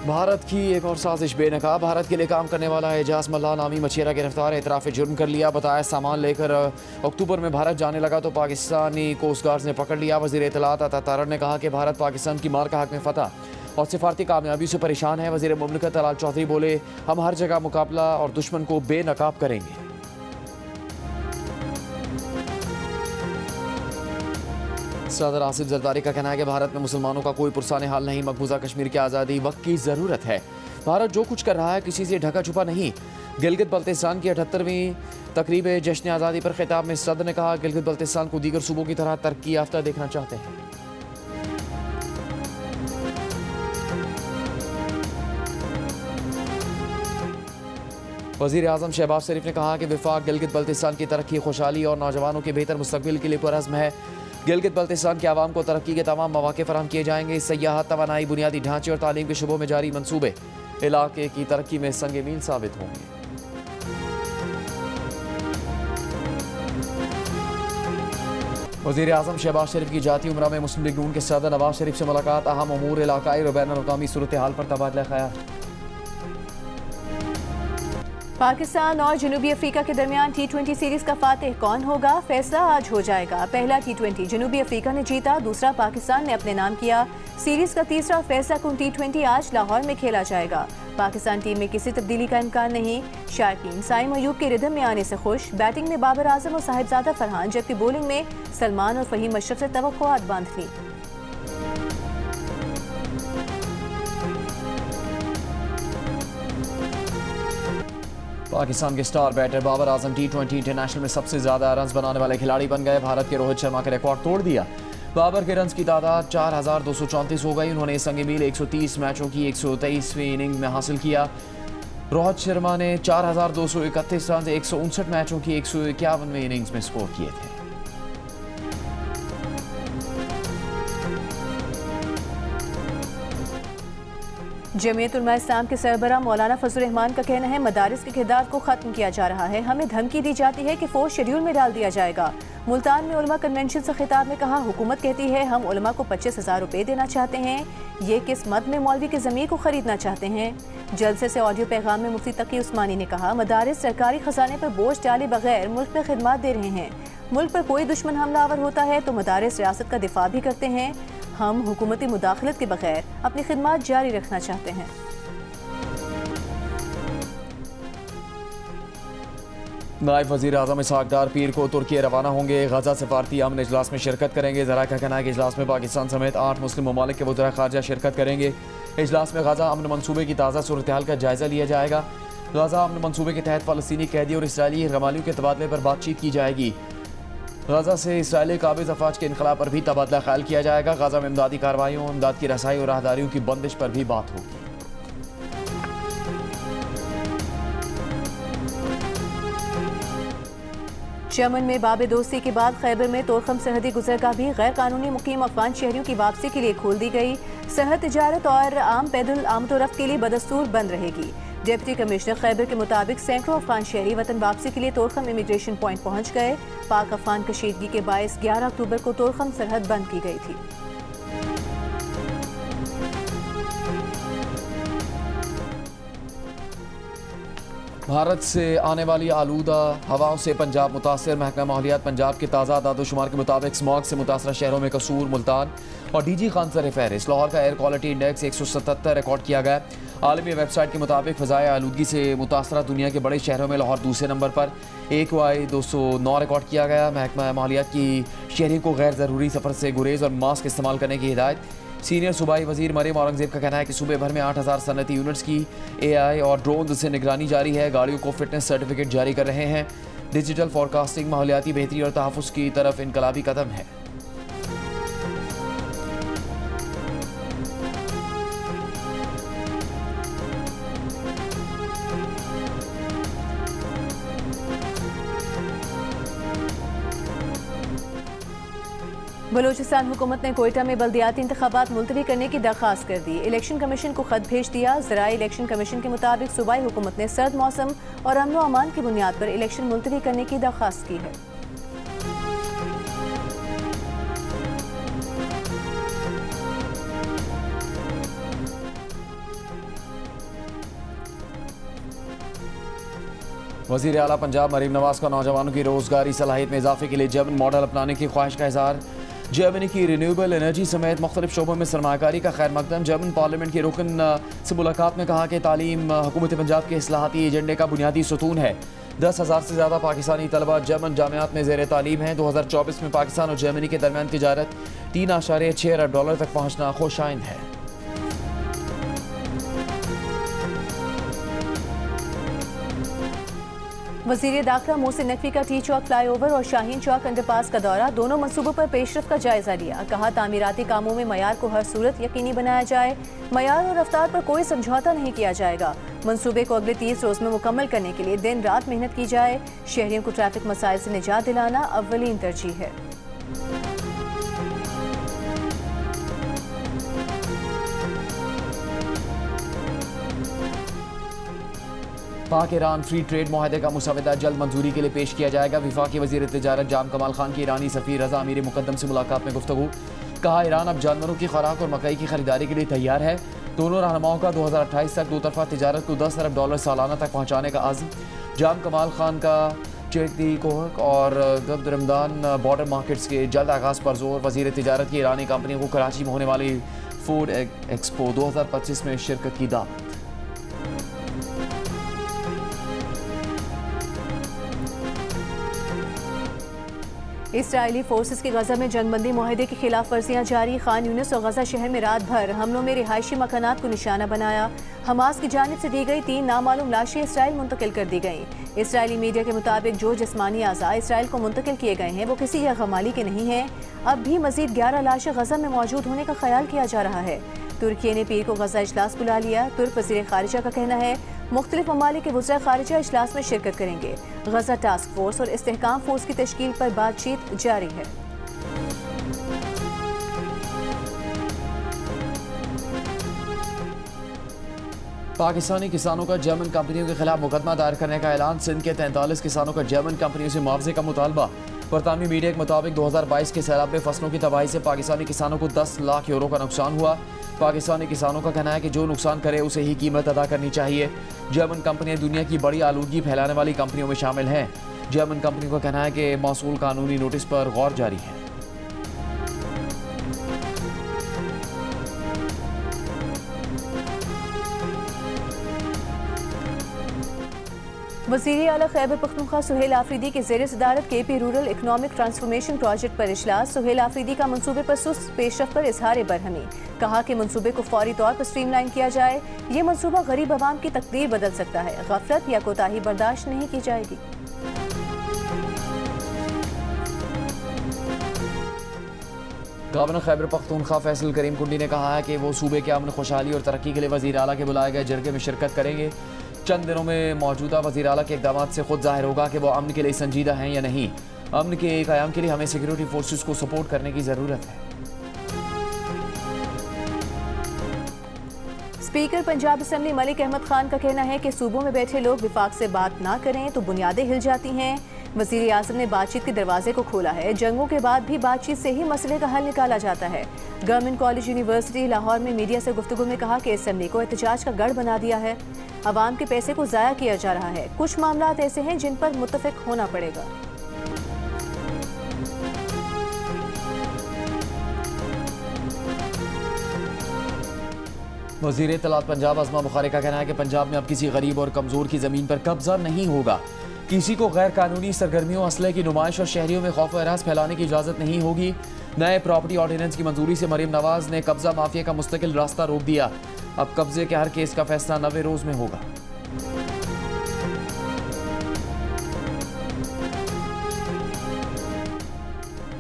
भारत की एक और साजिश बेनकाब। भारत के लिए काम करने वाला एजाज मल्ला नामी मछियारा गिरफ्तार, एतराफ़ जुर्म कर लिया। बताया सामान लेकर अक्टूबर में भारत जाने लगा तो पाकिस्तानी कोस्ट गार्ड ने पकड़ लिया। वज़ीर इत्तलात अता तारड़ ने कहा कि भारत पाकिस्तान की मार का हक में फतह और सिफारती कामयाबी से परेशान है। वज़ीर मुमलिकत तलाल चौधरी बोले, हम हर जगह मुकाबला और दुश्मन को बेनकाब करेंगे। सदर आसिफ जरदारी का कहना है कि भारत में मुसलमानों का कोई पुरसाने हाल नहीं। मकबूजा कश्मीर की आज़ादी वक्त की ज़रूरत है। भारत जो कुछ कर रहा है किसी से ढका छुपा नहीं। गिलगित बल्तिस्तान की 78वीं तकरीब जश्न आज़ादी पर खिताब में सदर ने कहा, गिलगित बल्तिस्तान को दीगर सूबों की तरह तरक्की याफ्ता देखना चाहते हैं। वज़ीर आज़म शहबाज शरीफ ने कहा कि विफाक गिलगित बल्तिस्तान की तरक्की, खुशहाली और नौजवानों के बेहतर मुस्तकबिल के लिए पुरअज़्म है। गिलगित बल्तिस्तान के आवाम को तरक्की के तमाम मौके फराहम किए जाएंगे। सयाहत, तवानाई, बुनियादी ढांचे और तालीम के शुबों में जारी मनसूबे इलाके की तरक्की में संग मील साबित होंगे। वज़ीर आज़म शहबाज शरीफ की जाती उम्रा में मुस्लिम लीग नून के सदर नवाज शरीफ से मुलाकात। अहम उमूर, इलाकाई और बैनुल-अक़वामी सूरत हाल पर तबादला ख़याल। पाकिस्तान और जनूबी अफ्रीका के दरमियान T20 सीरीज का फातिह कौन होगा, फैसला आज हो जाएगा। पहला T20 जनूबी अफ्रीका ने जीता, दूसरा पाकिस्तान ने अपने नाम किया। सीरीज का तीसरा फैसला कुन T20 आज लाहौर में खेला जाएगा। पाकिस्तान टीम में किसी तब्दीली का इम्कान नहीं। शायकीन साइम अयूब के रिदम में आने से खुश। बैटिंग में बाबर आजम और साहिबजादा फरहान, जबकि बॉलिंग में सलमान और फहीम अशरफ से तवक्कुआत बांध ली। पाकिस्तान के star batter Babar Azam T20 international में सबसे ज्यादा रन्स बनाने वाले खिलाड़ी बन गए। भारत के रोहित शर्मा का रिकॉर्ड तोड़ दिया। बाबर के रन्स की तादाद 4234 हो गई। उन्होंने संग मील 130 मैचों की 123वीं इनिंग में हासिल किया। रोहित शर्मा ने 4231 रन 159 मैचों की 151वीं इनिंग्स में स्कोर किए थे। जमीयत उलमा इस्लाम के सरबराह मौलाना फजल रहमान का कहना है, मदारिस के किरदार को खत्म किया जा रहा है। हमें धमकी दी जाती है कि फोर्स शेड्यूल में डाल दिया जाएगा। मुल्तान में उलमा कन्वेंशन से खिताब में कहा, हुकूमत कहती है हम उलमा को 25,000 रुपये देना चाहते हैं। ये किस मद में मौलवी की ज़मीन को खरीदना चाहते हैं। जलसे से ऑडियो पैगाम में मुफ्ती तकी उस्मानी ने कहा, मदारिस सरकारी खजाने पर बोझ डाले बगैर मुल्क में खिदमत दे रहे हैं। मुल्क पर कोई दुश्मन हमलावर होता है तो मदारिस रियासत का दिफा भी करते हैं। हम हुकूमती मुदाखलत के बगैर अपनी खिदमत जारी रखना चाहते हैं। नायब वज़ीर आज़म इसहाक़ डार पीर को तुर्की रवाना होंगे। गजा सफारती अमन इजलास में शिरकत करेंगे। ज़रा का कहना है कि इजलास में पाकिस्तान समेत 8 मुस्लिम ममालिक के वज़ीर ख़ारजा शिरकत करेंगे। इजलास में गजा अमन मनसूबे की ताज़ा सूरत हाल का जायज़ा लिया जाएगा। गजा अमन मनसूबे के तहत फ़लस्तीनी कैदी और इसराइली रमालियों के तबादले पर बातचीत की जाएगी। गजा से इसराइली काबिज़ अफवाज के इनकलाब पर भी तबादला ख्याल किया जाएगा। गजा में इमदादी कार्रवाइयों, इमदाद की रसाई और राहदारियों की बंदिश पर भी बात होगी। चमन में बाब दोस्ती के बाद खैबर में तोरखम सरहदी गुजरगाह भी गैर कानूनी मुकीम अफगान शहरियों की वापसी के लिए खोल दी गई। सरहद तिजारत और आम पैदल आमदोरफ्त के लिए बदस्तूर बंद रहेगी। डिप्टी कमिश्नर खैबर के मुताबिक सैकड़ों अफगान शहरी वतन वापसी के लिए तोरखम इमिग्रेशन पॉइंट पहुंच गए। पाक अफगान कशीदगी के बायस 11 अक्टूबर को तोरखम सरहद बंद की गई थी। भारत से आने वाली आलूदा हवाओं से पंजाब मुतासर। महकमा माहौलियात पंजाब के ताज़ा आदादोशुमार के मुताबिक स्मॉग से मुतासरा शहरों में कसूर, मुल्तान और DG खान सर फहरिस्त। लाहौर का एयर क्वालिटी इंडेक्स 177 रिकॉर्ड किया गया। आलमी वेबसाइट के मुताबिक फ़ज़ाए आलूदगी से मुतासरा दुनिया के बड़े शहरों में लाहौर दूसरे नंबर पर AQI 209 रिकॉर्ड किया गया। महकमा माहौलियात की शहरी को गैर ज़रूरी सफ़र से गुरेज और मास्क इस्तेमाल करने की हिदायत। सीनियर सूबाई वज़ीर मरियम औरंगज़ेब का कहना है कि सूबे भर में 8000 सनती यूनिट्स की AI और ड्रोन से निगरानी जारी है। गाड़ियों को फिटनेस सर्टिफिकेट जारी कर रहे हैं। डिजिटल फोरकास्टिंग माहौलियाती बेहतरी और तहफ़्फ़ुज़ की तरफ इनकलाबी कदम है। बलूचिस्तान हुकूमत ने कोयटा में बल्दियाती इंतखाबात मुलतवी करने की दरख्वास्त कर दी। इलेक्शन कमीशन को खत भेज दिया। ज़राई इलेक्शन कमीशन के मुताबिक सूबाई हुकूमत ने सर्द मौसम और अमन व अमान की बुनियाद पर इलेक्शन मुलतवी करने की दरख्वास्त की है। वज़ीर आला पंजाब मरीम नवाज का नौजवानों की रोजगारी सलाहियत में इजाफे के लिए जर्मन मॉडल अपनाने की ख्वाहिश का इजहार। जर्मनी की रिन्यूएबल एनर्जी समेत मुख्तलिफ शोबों में सरमाकारी का खैर मकदम। जर्मन पार्लियामेंट के रुकन से मुलाकात में कहा कि तालीम हुकूमत पंजाब के इस्लाहाती एजेंडे का बुनियादी सतून है। 10,000 से ज़्यादा पाकिस्तानी तलबा जर्मन जामियात में ज़ेर तालीम हैं। 2024 में पाकिस्तान और जर्मनी के दरमियान तिजारत $3.6 अरब तक पहुँचना खुशाइंद है। वज़ीर दाखिला मोहसिन नकवी का टी चौक फ्लाईओवर और शाहीन चौक अंडरपास का दौरा। दोनों मनसूबों पर पेशरफ का जायजा लिया। कहा तामीराती कामों में मयार को हर सूरत यकीनी बनाया जाए। मयार और रफ्तार पर कोई समझौता नहीं किया जाएगा। मनसूबे को अगले 30 रोज में मुकम्मल करने के लिए दिन रात मेहनत की जाए। शहरियों को ट्रैफिक मसाइल से निजात दिलाना अव्वलीन तरजीह है। पाक ईरान फ्री ट्रेड माहदे का मुसवदा जल्द मंजूरी के लिए पेश किया जाएगा। वफाकी वज़ीर तिजारत जाम कमाल खान की ईरानी सफ़ीर रज़ा अमीर मुक़द्दम से मुलाकात में गुफ्तगू। कहा ईरान अब जानवरों की खुराक और मकई की खरीदारी के लिए तैयार है। दोनों रहनुमाओं का 2028 तक दो तरफा तिजारत को $10 अरब सालाना तक पहुँचाने का आज़म। जाम कमाल खान का चेकदी कोहक और गब्द रमदान बॉर्डर मार्केट्स के जल्द आगाज़ पर जोर। वज़ीर तिजारत की ईरानी कंपनियों को कराची में होने वाली फूड एक्सपो 2025 में शिरकत की दावत। इसराइली फोर्सेस की गजा में जंगबंदी माहदे की खिलाफ वर्जियाँ जारी। खान यूनिस और गजा शहर में रात भर हमलों में रिहायशी मकानात को निशाना बनाया। हमास की जानिब से दी गई 3 नामालूम लाशें इसराइल मुंतकिल कर दी गईं। इसराइली मीडिया के मुताबिक जो जिस्मानी आज़ा इसराइल को मुंतकिल किए गए हैं वो किसी यगमाली के नहीं हैं। अब भी मजीद 11 लाशें गजा में मौजूद होने का ख्याल किया जा रहा है। तुर्की ने पीर को गजा इजलास बुला लिया। तुर्क वज़ीर खारिजा का कहना है मुख्तलिफ ममालिक के वज़ीर खारिजा इजलास में शिरकत करेंगे। गजा टास्क फोर्स और इस्तेहकाम फोर्स की तश्कील पर बातचीत जारी है। पाकिस्तानी किसानों का जर्मन कंपनियों के खिलाफ मुकदमा दायर करने का ऐलान। सिंध के 43 किसानों का जर्मन कंपनियों से मुआवजे का मुतालबा। बरतानवी मीडिया के मुताबिक 2022 के सैलाब में फसलों की तबाही से पाकिस्तानी किसानों को 10 लाख यूरो का नुकसान हुआ। पाकिस्तानी किसानों का कहना है कि जो नुकसान करे उसे ही कीमत अदा करनी चाहिए। जर्मन कंपनियां दुनिया की बड़ी आलूदगी फैलाने वाली कंपनियों में शामिल हैं। जर्मन कंपनियों का कहना है कि मौसूल कानूनी नोटिस पर गौर जारी है। वज़ीर आला खैबर पख्तूनख्वा सुहेल आफरीदी के ज़ेर सदारत KP rural economic transformation project पर इजलास। सुहेल आफरीदी का मनसूबे पर सुस्त पेशरफ पर इजहार बरहमी। कहा कि मनसूबे को फौरी तौर पर स्ट्रीमलाइन किया जाए। ये मनसूबा गरीब आवाम की तकदीर बदल सकता है। गफलत या कोताही बर्दाश्त नहीं की जाएगी। गवर्नर खैबर पख्तूनख्वा फैसल करीम कुंडी ने कहा है कि वो सूबे के अमन खुशहाली और तरक्की के लिए वज़ीर आला के बुलाए गए जरगे में शिरकत करेंगे। चंद दिनों में मौजूदा वज़ीर आला के इक़दामात से खुद जाहिर होगा कि वो अमन के लिए संजीदा हैं या नहीं। अमन के क़याम के लिए हमें सिक्योरिटी फोर्सेस को सपोर्ट करने की ज़रूरत है। स्पीकर पंजाब असम्बली मलिक अहमद खान का कहना है कि सूबों में बैठे लोग विफाक से बात ना करें तो बुनियादें हिल जाती हैं। वज़ीर आज़म ने बातचीत के दरवाजे को खोला है। जंगों के बाद भी बातचीत से ही मसले का हल निकाला जाता है। गवर्नमेंट कॉलेज यूनिवर्सिटी लाहौर में मीडिया से गुफ्तगू में कहा कि असम्बली को एहतजाज का गढ़ बना दिया है। अवाम के पैसे को ज़ाया किया जा रहा है। कुछ मामलात ऐसे हैं जिन पर मुत्तफ़िक होना पड़ेगा। वज़ीर इत्तलात पंजाब अज़मा बुखारी का कहना है कि पंजाब में अब किसी गरीब और कमज़ोर की ज़मीन पर कब्जा नहीं होगा। किसी को गैर कानूनी सरगर्मियों, असले की नुमाइश और शहरियों में खौफ व हरास फैलाने की इजाज़त नहीं होगी। नए प्रॉपर्टी ऑर्डिनेंस की मंजूरी से मरीम नवाज ने कब्जा माफिया का मुस्तकिल रास्ता रोक दिया। अब कब्जे के हर केस का फैसला 90 रोज में होगा।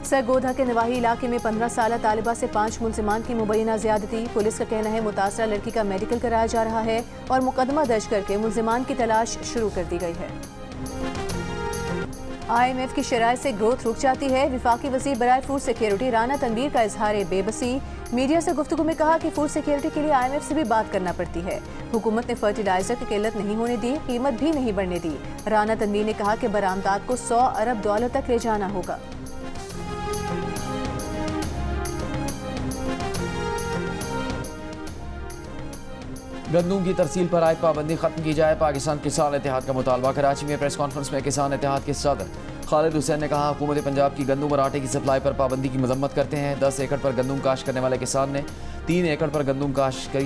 सरगोधा के नवाही इलाके में 15 साल तालिबा से 5 मुलजिमान की मुबैना ज़्यादती। पुलिस का कहना है मुतासरा लड़की का मेडिकल कराया जा रहा है और मुकदमा दर्ज करके मुलजिमान की तलाश शुरू कर दी गई है। IMF की शराइत से ग्रोथ रुक जाती है। विफाकी वज़ीर बराए फूड सिक्योरिटी राना तनवीर का इजहार बेबसी। मीडिया से गुफ्तगू में कहा कि फूड सिक्योरिटी के लिए IMF से भी बात करना पड़ती है। हुकूमत ने फर्टिलाइजर की किल्लत नहीं होने दी, कीमत भी नहीं बढ़ने दी। राना तनवीर ने कहा कि बरामदात को $100 अरब तक ले जाना होगा। गंदम की तरसील पर आयद पाबंदी खत्म की जाए, पाकिस्तान किसान इत्तेहाद का मुतालबा। कराची में प्रेस कॉन्फ्रेंस में किसान इत्तेहाद के सदर खालिद हुसैन ने कहा, हुकूमत पंजाब की गंदम और आटे की सप्लाई पर पाबंदी की मजम्मत करते हैं। 10 एकड़ पर गंदम काश्त करने वाले किसान ने 3 एकड़ पर गंदम काश्त की।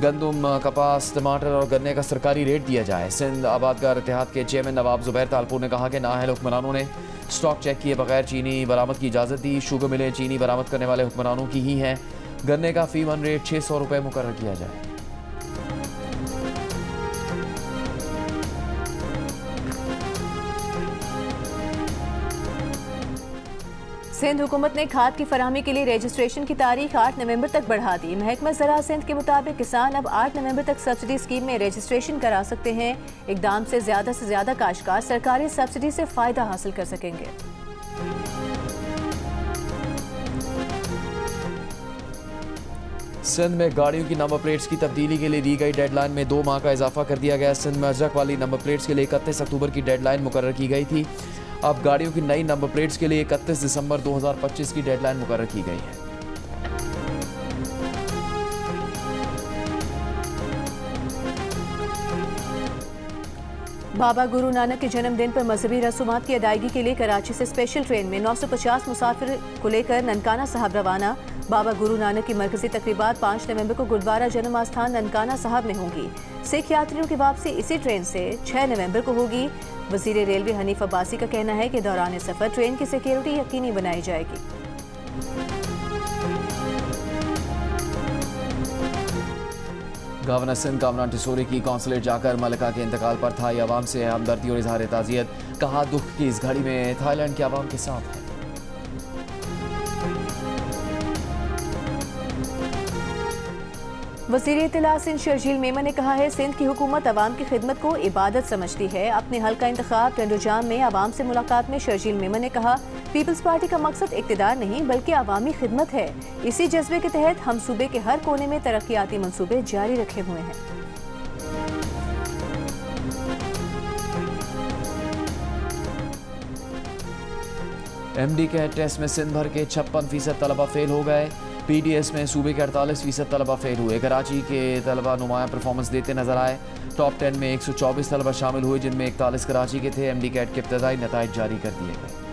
गंदम, कपास, टमाटर और गन्ने का सरकारी रेट दिया जाए। सिंध आबादगार इत्तेहाद के चेयरमैन नवाब जुबैर तालपुर ने कहा कि नाअहल हुक्मरानों ने स्टॉक चेक किए बगैर चीनी बरामद की इजाज़त दी। शुगर मिलें चीनी बरामद करने वाले हुक्मरानों की ही हैं। गन्ने का फी मन रेट 600 रुपये मुकर्रर किया जाए। सिंध हुकूमत ने खाद की फराहमी के लिए रजिस्ट्रेशन की तारीख 8 नवंबर तक बढ़ा दी। महकमा ज़राअत सिंध के मुताबिक किसान अब 8 नवंबर तक सब्सिडी स्कीम में रजिस्ट्रेशन करा सकते हैं। इकदाम से ज़्यादा काश्तकार सरकारी सब्सिडी से फ़ायदा हासिल कर सकेंगे। सिंध में गाड़ियों की नंबर प्लेट्स की तब्दीली के लिए दी गई डेडलाइन में 2 माह का इजाफा कर दिया गया। सिंध में अजरक वाली नंबर प्लेट्स के लिए 31 अक्टूबर की डेडलाइन मुकर्रर की गई थी। अब गाड़ियों की नई नंबर प्लेट्स के लिए 31 दिसंबर 2025 की डेडलाइन मुकर्रर की गई है। बाबा गुरु नानक के जन्मदिन पर मजहबी रसूमात की अदायगी के लिए कराची से स्पेशल ट्रेन में 950 मुसाफिर को लेकर ननकाना साहब रवाना। बाबा गुरु नानक की मरकजी तकरीबात 5 नवंबर को गुरुद्वारा जन्म आस्थान ननकाना साहब में होंगी। सिख यात्रियों की वापसी इसी ट्रेन से 6 नवंबर को होगी। वजीर रेलवे हनीफ अब्बासी का कहना है कि दौरान सफर ट्रेन की सिक्योरिटी यकीनी बनाई जाएगी। गवर्नर सिंध कामरान टिसोरी की कौंसलेट जाकर मलिका के इंतकाल पर थाई अवाम से हमदर्दी और इजहार ताज़ियत। कहा, दुख की इस घड़ी में थाईलैंड के अवाम के साथ है। वज़ीर इत्तला सिंध शर्जील मेमन ने कहा है, सिंध की हुकूमत अवाम की खिदमत को इबादत समझती है। अपने हल्का इंतखाब टंडोजाम में अवाम से मुलाकात में शर्जील मेमन ने कहा, पीपल्स पार्टी का मकसद इक़्तिदार नहीं बल्कि अवामी खिदमत है। इसी जज्बे के तहत हम सूबे के हर कोने में तरक्याती मंसूबे जारी रखे हुए हैं। MD कैट टेस्ट में सिंध भर के 56% तलबा फेल हो गए। PDS में सूबे के 48% तलबा फेल हुए। कराची के तलबा नुमायां परफॉर्मेंस देते नजर आए। टॉप 10 में 124 तलबा शामिल हुए, जिनमें 41 कराची के थे। MD कैट के इब्तदाई नताइज जारी कर दिए गए।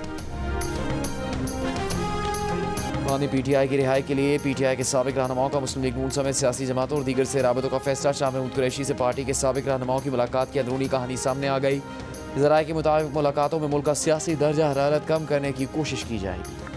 PTI की रिहाई के लिए PTI के साबिक रहनुमाओं का मुस्लिम लीग नून समेत सियासी जमातों और दीगर से राबतों का फैसला। शाह महमूद कुरैशी से पार्टी के साबिक रहनुमाओं की मुलाकात की अंदरूनी कहानी सामने आ गई। ज़राए के मुताबिक मुलाकातों में मुल्क का सियासी दर्जा हरारत कम करने की कोशिश की जाएगी।